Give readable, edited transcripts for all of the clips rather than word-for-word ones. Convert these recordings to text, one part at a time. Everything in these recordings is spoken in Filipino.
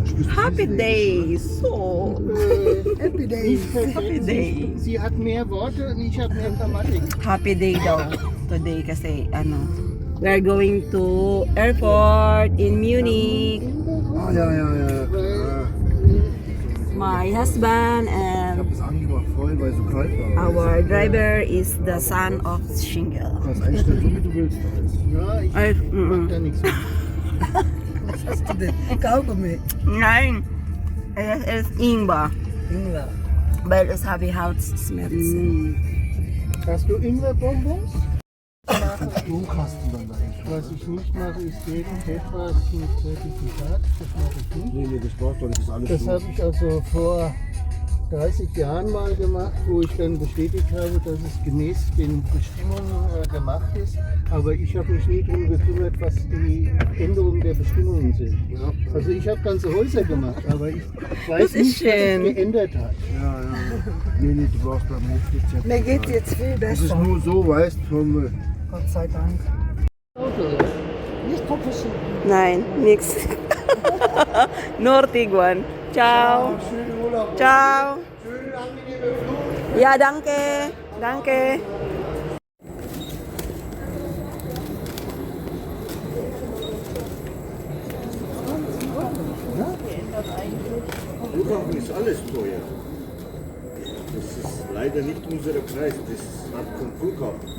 Happy days. So. Happy days. Happy day. Sie hat mehr Worte und ich habe mehr Grammatik. Happy day daw today kasi we're going to airport in Munich. Ah, ja. My husband Ich and habe das angemacht vorhin, weil es so kalt war. our driver is the son of Shingle. Du kannst einstellen, so wie du willst. Ja, ich Ay, mach da nichts mit. Was hast du denn? Kaugummi. Nein, es ist Ingwer, Ingwer. weil es habe Hautschmerzen. Hast du Ingwerbonbons? Stromkasten dann dahinter. Was ich nicht mache, ist jeden Tetra mit Zertifikat. Das mache ich nicht. Nee, das brauchst du nicht, das ist alles Das gut. habe ich also vor 30 Jahren mal gemacht, wo ich dann bestätigt habe, dass es gemäß den Bestimmungen gemacht ist. Aber ich habe mich nie darum gekümmert, was die Änderungen der Bestimmungen sind. Ja, Also ich habe ganze Häuser gemacht, aber ich weiß Das ist nicht, was schön. sich geändert hat. ja. Nee, du brauchst da nicht Zertifikat. Mir geht's jetzt viel Das ist besser. nur so, weißt du, Gott sei Dank. Nicht professionell. Nein, nix. Nur Tiguan. Ciao. schönen Urlaub. Ciao. Schönen angenehmen Flug. Ja, danke. Danke. Flughafen ist alles teuer. Das ist leider nicht unser Preis, das hat vom Flughafen.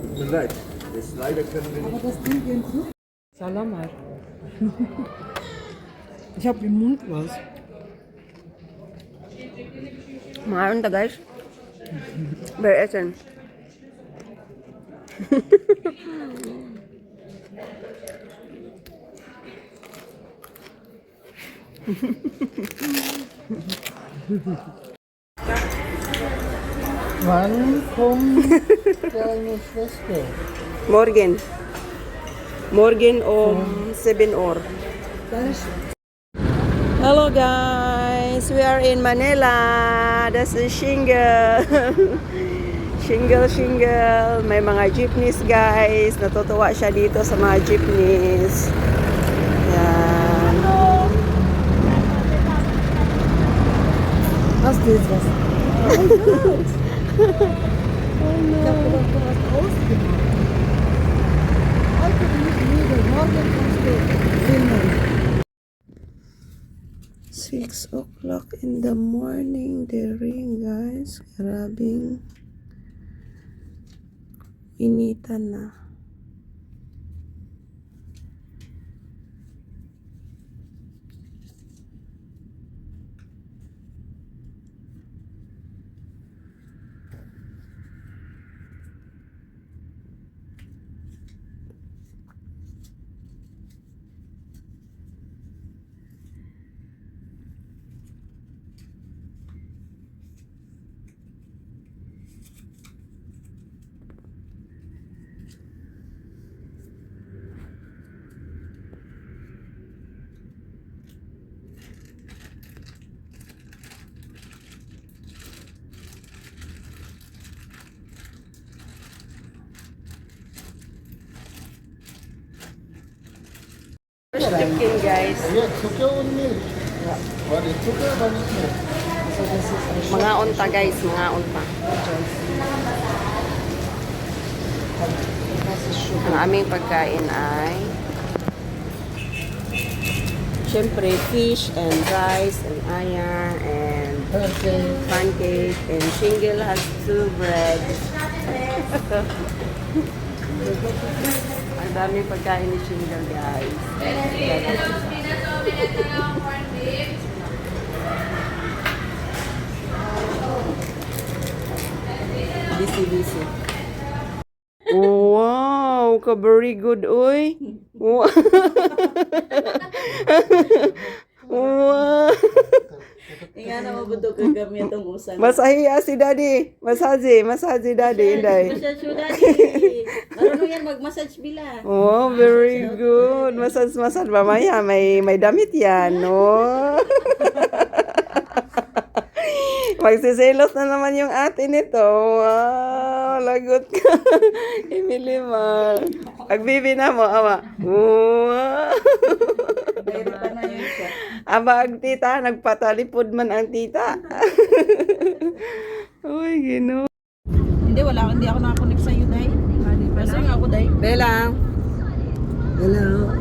Tut mir leid, das leider können wir nicht. Salamar. Ich habe im Mund was. Mahal ka guys. Bear essen. Wann kommt deine Schwester? Morgen. Morgen um 7 Uhr. Hello guys, we are in Manila. This is Shingle. Shingle. May mga jeepneys guys. Natutuwa siya dito sa mga jeepneys. Yan. Hast du jetzt was? Oh mein Gott. Ich habe gedacht, du hast ausgemacht. Heute bin ich müde. Morgen kannst du filmen. 6 o'clock in the morning, the ring guys. Grabing initan na. First chicken guys. Ja, Zucker und Milch. Ja. War der Zucker war nicht mehr. Mga unta guys, mga unta. Ang aming pagkain ay syempre fish and rice and ayam and pancake and Shingle has 2 bread. Ang daming pagkain ni Shingle guys. Busy. Wow, ka very good oy. Wow. Wow. Nga na mabudog ka gamit ang usan. Masahiya si Daddy. Masaji Daddy, Inday. Massage mo dati. Marunong yan mag-massage bila. Oh, very good. Massage mamaya. May damit yan, no? Magsiselos na naman yung ate nito. Wow, lagot ka. Emily Mar. Pagbibi na mo, awa. Wow. Mayroon pa na yun siya. Aba, ang tita, nagpatalipod man ang tita. Uy, Ginoo. Hindi, hindi ako nakakonect sa'yo, Day. Kasi nga ako, Day. Belang. Hello.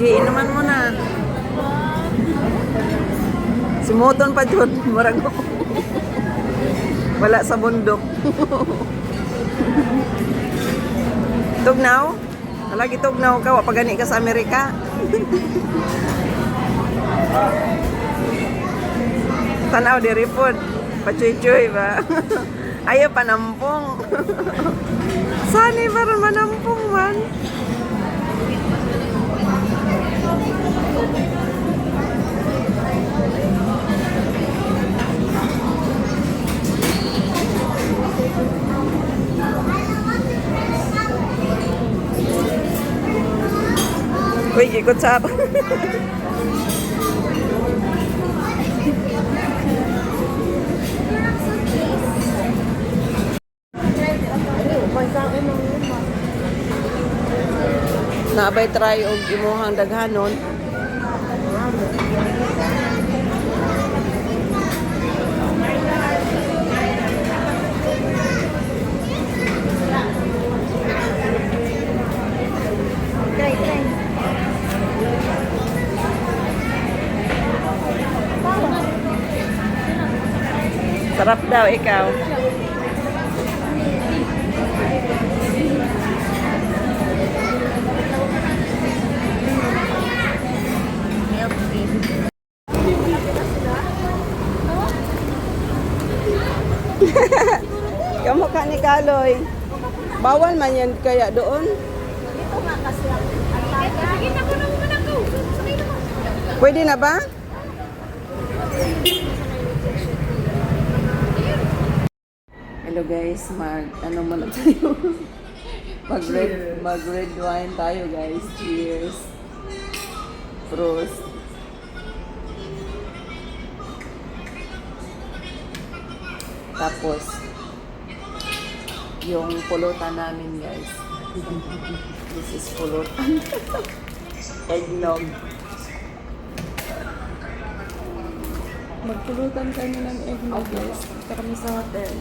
Iinuman mo na. Sumuton pa dyan, marago. Wala sa bundok. Tugnaw? Lagi tugnaw ka, wapagani ka sa Amerika. Tanaw di ripod. Pachuy-chuy ba? Ayaw panampong. Sani ba rin manampong man? Uy, ikot sa ako. Nabay try og imuhang daghanon. Sarap daw ikaw. Kamukha ni Kaloy. Bawal man yan kaya doon. Pwede na ba? Hello guys, ano muna tayo? mag red wine tayo guys. Cheers. Prost. Tapos yung pulutan namin guys. This is pulutan. Eggnog. Magpulutan kami ng eggnog guys. Punta kami sa hotel.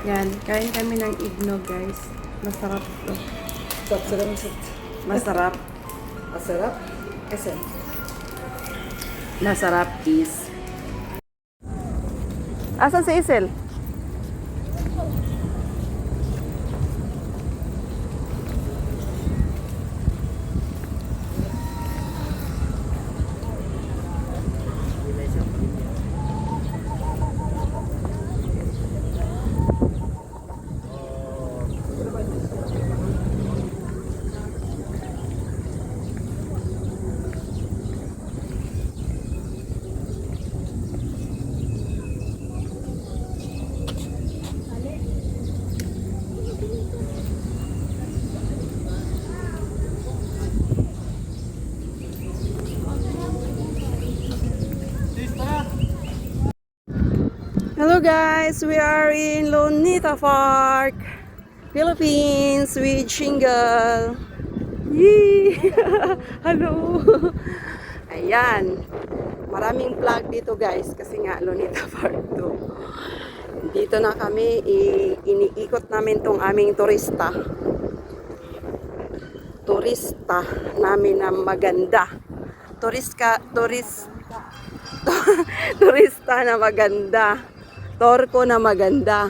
Yan, kain kami ng eggnog guys. Masarap to. Masarap. Masarap? Kasi? Masarap is. Asan si Isel? Hello guys, we are in Lunita Park, Philippines with Shingle. Yee! Hello! Ayan, maraming vlog dito guys kasi nga Lunita Park to. Dito na kami, iniikot namin tong aming turista. Turista namin na maganda. Turista na maganda. Torko na maganda.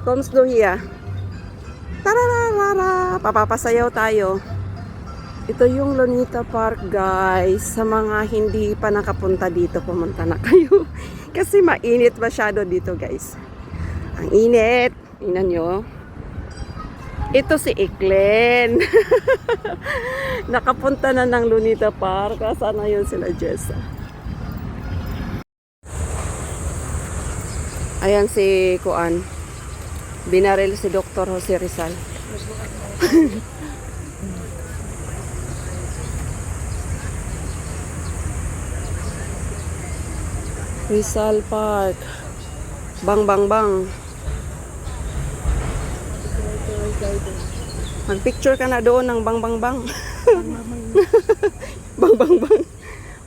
Comes do here. Tararara! Papapasayaw tayo. Ito yung Lunita Park guys. Sa mga hindi pa nakapunta dito, pumunta na kayo. Kasi mainit masyado dito guys. Ang init. Tingnan nyo. Ito si Iklen. Nakapunta na ng Lunita Park. Sana yun sila Jessa. Ayan si Kuan. Binaril si Dr. Jose Rizal. Rizal Park. Bang bang bang. Mag-picture ka na doon ng bang bang bang. Bang bang bang.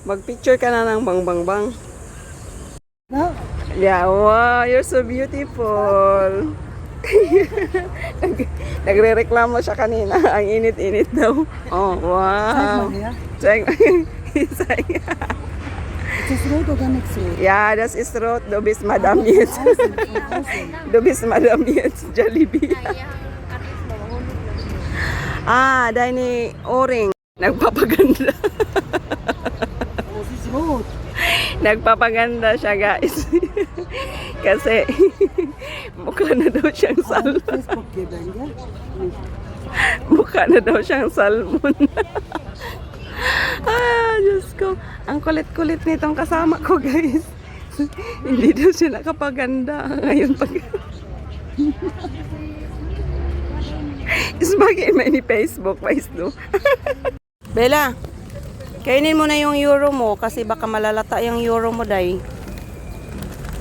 Mag-picture ka na ng bang bang bang. No? Yeah, wow, you're so beautiful. Nagre-reklamo siya kanina. Ang init-init daw. Oh, wow. Check. Ist das rot oder nicht rot? Ja, das ist rot. Du bist Madame jetzt. Du bist Madame jetzt. Jollibee. Ah, deine Ohrring. Nagpapaganda. Das ist rot. Nagpapaganda siya, guys. Kasi mukha na daw siyang Aber salmon. mit Facebook geben, gell? Nicht. Mukha na daw siyang salmon. Ah, Diyos ko. Ang kulit-kulit nitong kasama ko, guys. Hindi daw siya nakapaganda. Ngayon pag... Isbagay may ni Facebook, guys, no? Bella, kainin mo na yung euro mo kasi baka malalata yung euro mo, day.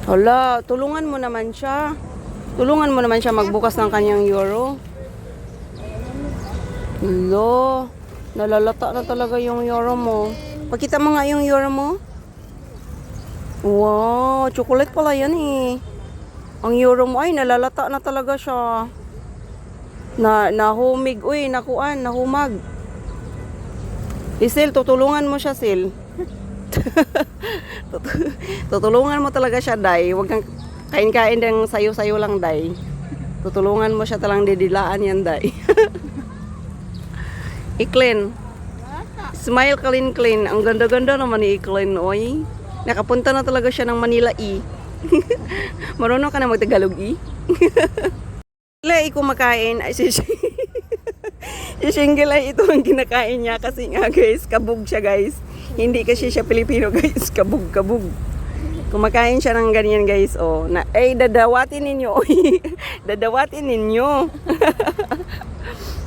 Hala, tulungan mo naman siya. Tulungan mo naman siya magbukas ng kanyang euro. Hello. Nalalata na talaga yung euro mo. Pakita mo nga yung euro mo. Wow, chocolate pala yan eh. Ang euro mo ay nalalata na talaga siya. Nahumig, uy, nahumag. Sil, tutulungan mo siya, Sil. Tutulungan mo talaga siya, Day. Huwag kang kain-kain ng sayo-sayo lang, Day. Tutulungan mo siya talang didilaan yan, Day. Iklin. Smile clean. Ang ganda-ganda naman ni Iklin, oy. Nakapunta na talaga siya ng Manila, Marunong ka na magtagalog, Sila kumakain. Ay, si Shingle ay ito ang kinakain niya kasi nga, guys, kabog siya, guys. Hindi kasi siya Pilipino, guys. Kabog. Kumakain siya ng ganyan, guys. Oh, dadawatin ninyo. Oy. Dadawatin ninyo.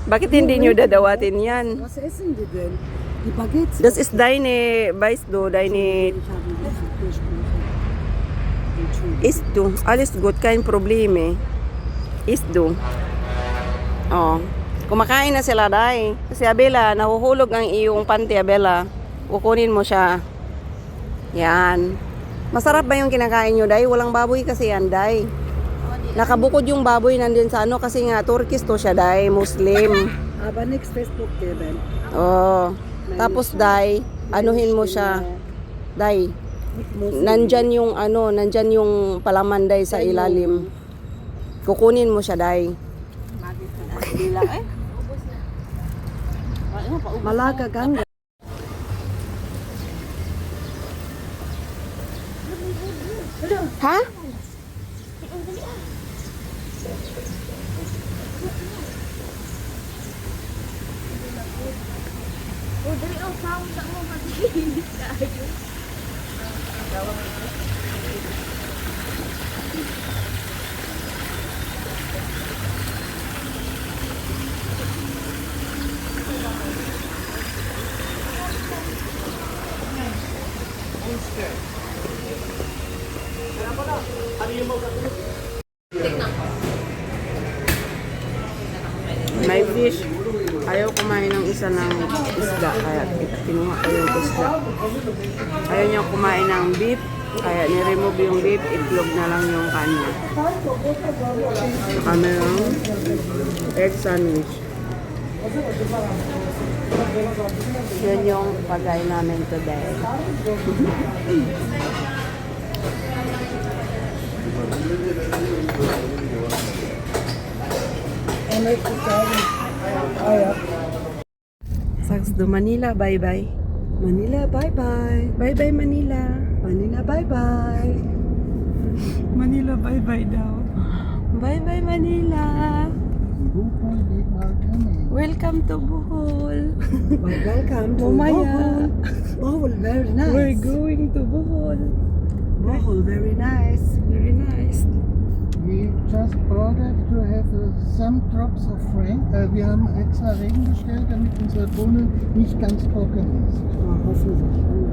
Bakit hindi nyo dadawatin yan? Was essen die denn? Die Baguettes? Das ist deine, weißt du, deine, Ich habe nicht gesprochen. Entschuldigung. isst du. Alles gut, kein Probleme. Isst du. Oh. Kumakain na sila, Day. Kasi Abela, nahuhulog ang iyong panty, Abela. Kukunin mo siya. Yan. Masarap ba yung kinakain nyo, Day? Walang baboy kasi yan, Day. Nakabukod yung baboy nandun sa ano kasi nga Turkish to siya, Day. Muslim. Aber nichts Facebook geben. Oh. Tapos, Day, anuhin mo siya. Day, nandyan yung palaman, Day, sa ilalim. Kukunin mo siya, Day. Malaga gang. Ha? May fish. Ayaw kumain ng isa ng isda, kaya kinuha ko yung isda. Ayaw niya kumain ng beef, kaya ni-remove yung beef, itlog na lang yung kanya. Kami ng egg sandwich. Yun yung pagkain namin today. Saks do Manila, bye-bye. Manila, bye-bye. Bye-bye Manila. Manila, bye-bye. Manila, bye-bye daw. Bye-bye Manila. Buhol, nicht mal kennen. Welcome to Bohol. Welcome to Bumaya. Bohol. Bohol, very nice. We're going to Bohol. Bohol, very nice. Very nice. some drops of rain. Wir haben extra Regen bestellt, damit unsere Bohne nicht ganz trocken ist. Ah, hoffentlich.